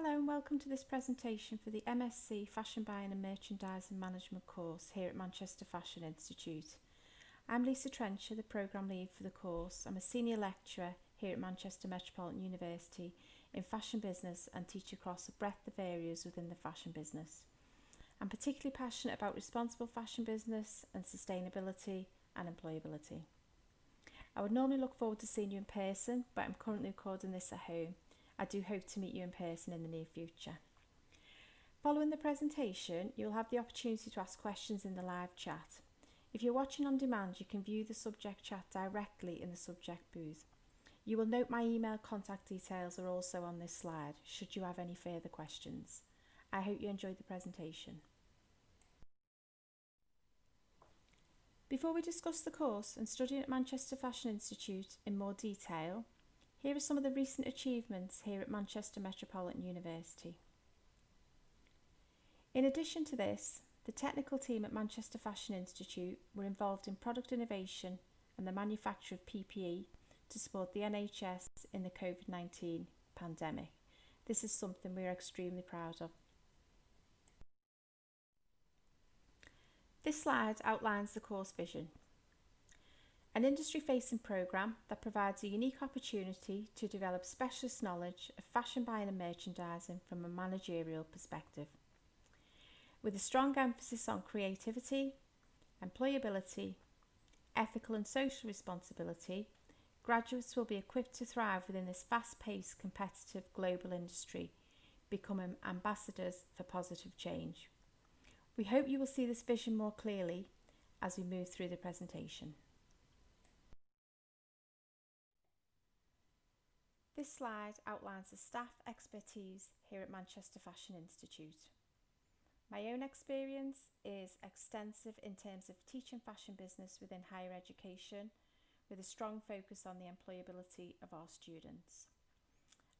Hello and welcome to this presentation for the MSc Fashion Buying and Merchandising Management course here at Manchester Fashion Institute. I'm Lisa Trencher, the Programme Lead for the course. I'm a Senior Lecturer here at Manchester Metropolitan University in Fashion Business and teach across a breadth of areas within the fashion business. I'm particularly passionate about responsible fashion business and sustainability and employability. I would normally look forward to seeing you in person, but I'm currently recording this at home. I do hope to meet you in person in the near future. Following the presentation, you'll have the opportunity to ask questions in the live chat. If you're watching on demand, you can view the subject chat directly in the subject booth. You will note my email contact details are also on this slide, should you have any further questions. I hope you enjoyed the presentation. Before we discuss the course and studying at Manchester Fashion Institute in more detail, here are some of the recent achievements here at Manchester Metropolitan University. In addition to this, the technical team at Manchester Fashion Institute were involved in product innovation and the manufacture of PPE to support the NHS in the COVID-19 pandemic. This is something we are extremely proud of. This slide outlines the course vision. An industry-facing programme that provides a unique opportunity to develop specialist knowledge of fashion buying and merchandising from a managerial perspective. With a strong emphasis on creativity, employability, ethical and social responsibility, graduates will be equipped to thrive within this fast-paced, competitive global industry, becoming ambassadors for positive change. We hope you will see this vision more clearly as we move through the presentation. This slide outlines the staff expertise here at Manchester Fashion Institute. My own experience is extensive in terms of teaching fashion business within higher education, with a strong focus on the employability of our students.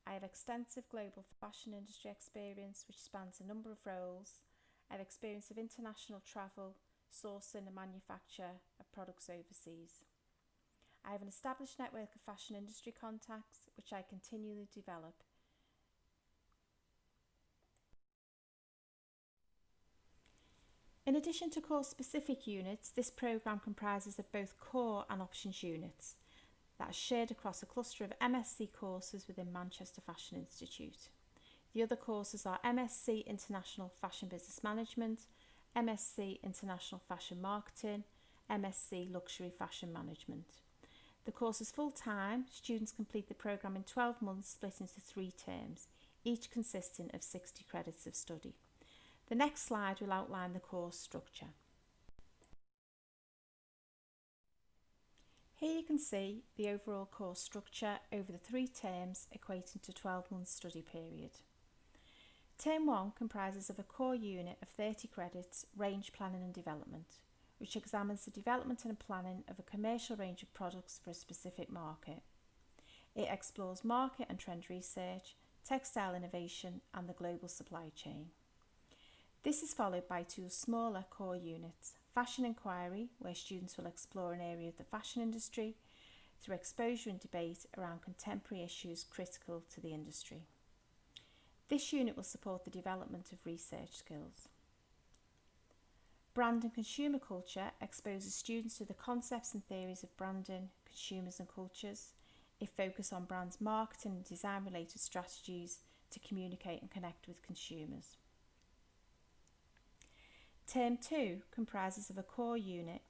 I have extensive global fashion industry experience which spans a number of roles. I have experience of international travel, sourcing and manufacture of products overseas. I have an established network of fashion industry contacts which I continually develop. In addition to course-specific units, this programme comprises of both core and options units that are shared across a cluster of MSc courses within Manchester Fashion Institute. The other courses are MSc International Fashion Business Management, MSc International Fashion Marketing, MSc Luxury Fashion Management. The course is full-time. Students complete the programme in 12 months split into 3 terms, each consisting of 60 credits of study. The next slide will outline the course structure. Here you can see the overall course structure over the 3 terms equating to 12 months study period. Term 1 comprises of a core unit of 30 credits, range planning and development, which examines the development and planning of a commercial range of products for a specific market. It explores market and trend research, textile innovation and the global supply chain. This is followed by 2 smaller core units, Fashion Inquiry, where students will explore an area of the fashion industry through exposure and debate around contemporary issues critical to the industry. This unit will support the development of research skills. Brand and consumer culture exposes students to the concepts and theories of branding, consumers and cultures. It focuses on brands' marketing and design related strategies to communicate and connect with consumers. Term 2 comprises of a core unit,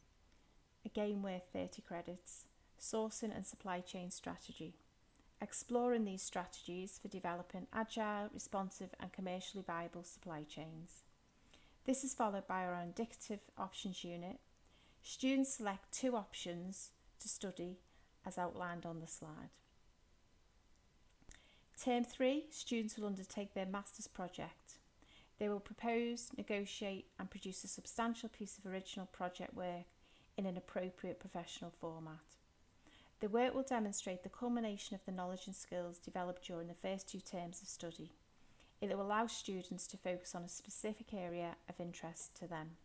again worth 30 credits, sourcing and supply chain strategy, exploring these strategies for developing agile, responsive and commercially viable supply chains. This is followed by our indicative options unit. Students select 2 options to study as outlined on the slide. Term 3, students will undertake their master's project. They will propose, negotiate and produce a substantial piece of original project work in an appropriate professional format. The work will demonstrate the culmination of the knowledge and skills developed during the first 2 terms of study. It will allow students to focus on a specific area of interest to them.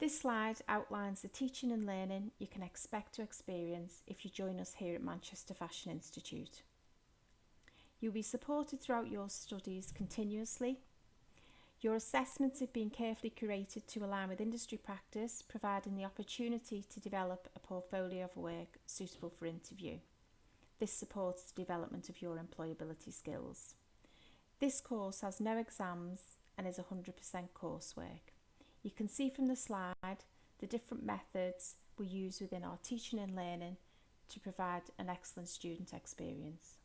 This slide outlines the teaching and learning you can expect to experience if you join us here at Manchester Fashion Institute. You'll be supported throughout your studies continuously. Your assessments have been carefully curated to align with industry practice, providing the opportunity to develop a portfolio of work suitable for interview. This supports the development of your employability skills. This course has no exams and is 100% coursework. You can see from the slide the different methods we use within our teaching and learning to provide an excellent student experience.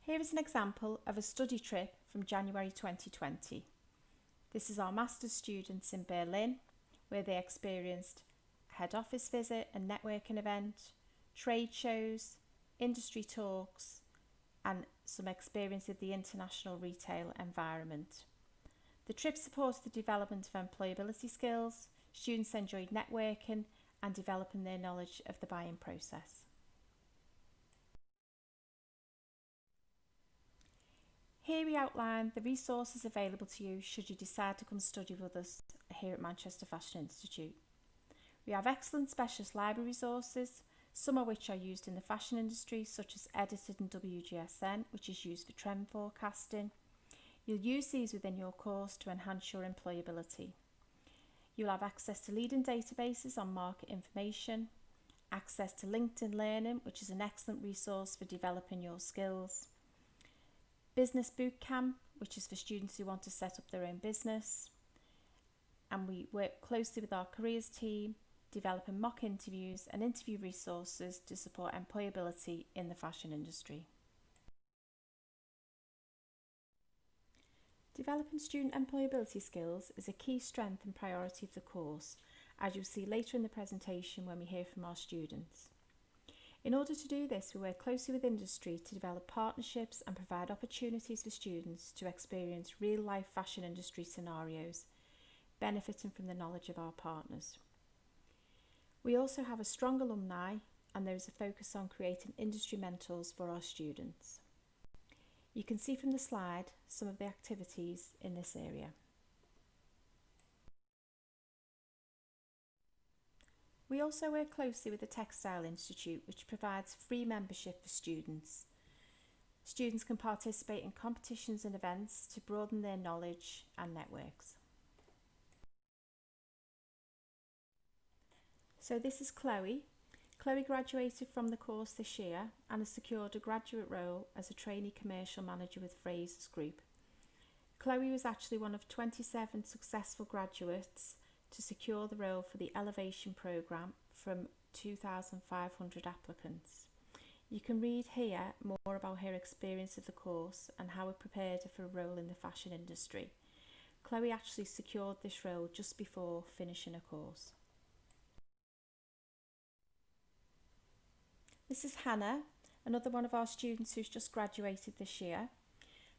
Here is an example of a study trip from January 2020. This is our master's students in Berlin, where they experienced a head office visit and networking event, trade shows, industry talks, and some experience of the international retail environment. The trip supported the development of employability skills. Students enjoyed networking and developing their knowledge of the buying process. Here we outline the resources available to you should you decide to come study with us here at Manchester Fashion Institute. We have excellent specialist library resources, some of which are used in the fashion industry, such as Edited and WGSN, which is used for trend forecasting. You'll use these within your course to enhance your employability. You'll have access to leading databases on market information, access to LinkedIn Learning, which is an excellent resource for developing your skills, Business Bootcamp, which is for students who want to set up their own business, and we work closely with our careers team, developing mock interviews and interview resources to support employability in the fashion industry. Developing student employability skills is a key strength and priority of the course, as you'll see later in the presentation when we hear from our students. In order to do this, we work closely with industry to develop partnerships and provide opportunities for students to experience real-life fashion industry scenarios, benefiting from the knowledge of our partners. We also have a strong alumni, and there is a focus on creating industry mentors for our students. You can see from the slide some of the activities in this area. We also work closely with the Textile Institute, which provides free membership for students. Students can participate in competitions and events to broaden their knowledge and networks. So this is Chloe. Chloe graduated from the course this year and has secured a graduate role as a trainee commercial manager with Frasers Group. Chloe was actually one of 27 successful graduates to secure the role for the Elevation programme from 2,500 applicants. You can read here more about her experience of the course and how it prepared her for a role in the fashion industry. Chloe actually secured this role just before finishing her course. This is Hannah, another one of our students who's just graduated this year.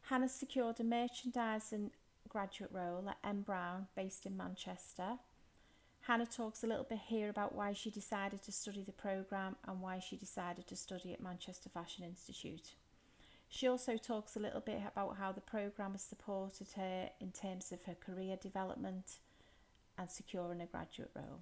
Hannah secured a merchandising graduate role at M Brown, based in Manchester. Hannah talks a little bit here about why she decided to study the programme and why she decided to study at Manchester Fashion Institute. She also talks a little bit about how the programme has supported her in terms of her career development and securing a graduate role.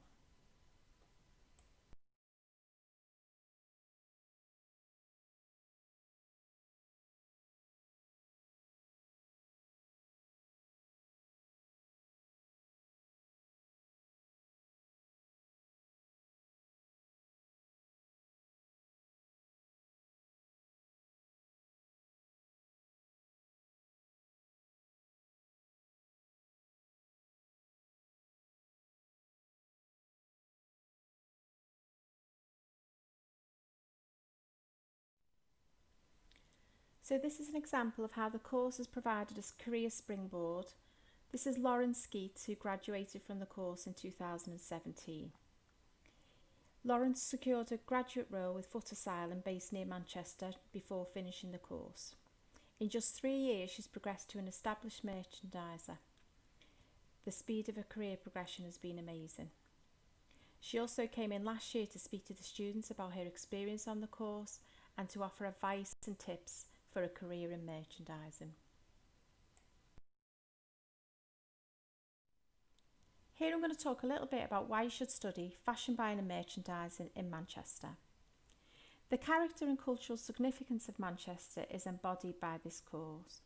So this is an example of how the course has provided us career springboard. This is Lauren Skeet, who graduated from the course in 2017. Lauren secured a graduate role with Foot Asylum based near Manchester before finishing the course. In just 3 years, she's progressed to an established merchandiser. The speed of her career progression has been amazing. She also came in last year to speak to the students about her experience on the course and to offer advice and tips for a career in merchandising. Here I'm going to talk a little bit about why you should study fashion buying and merchandising in Manchester. The character and cultural significance of Manchester is embodied by this course.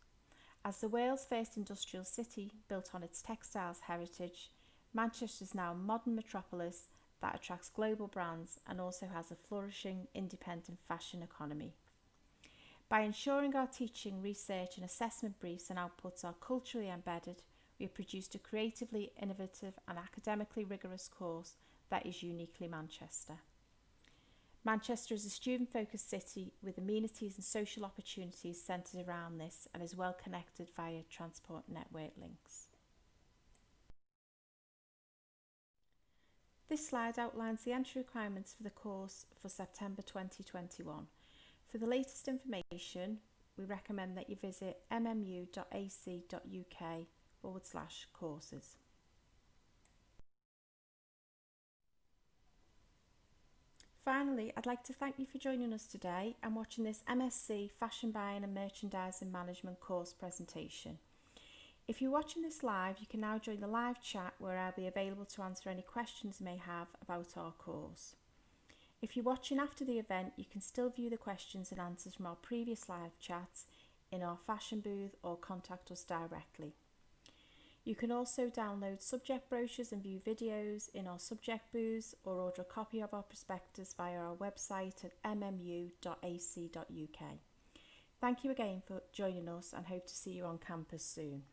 As the world's first industrial city built on its textiles heritage, Manchester is now a modern metropolis that attracts global brands and also has a flourishing independent fashion economy. By ensuring our teaching, research and assessment briefs and outputs are culturally embedded, we have produced a creatively innovative and academically rigorous course that is uniquely Manchester. Manchester is a student-focused city with amenities and social opportunities centred around this and is well connected via transport network links. This slide outlines the entry requirements for the course for September 2021. For the latest information, we recommend that you visit mmu.ac.uk/courses. Finally, I'd like to thank you for joining us today and watching this MSc Fashion Buying and Merchandising Management course presentation. If you're watching this live, you can now join the live chat where I'll be available to answer any questions you may have about our course. If you're watching after the event, you can still view the questions and answers from our previous live chats in our fashion booth or contact us directly. You can also download subject brochures and view videos in our subject booths or order a copy of our prospectus via our website at mmu.ac.uk. Thank you again for joining us and hope to see you on campus soon.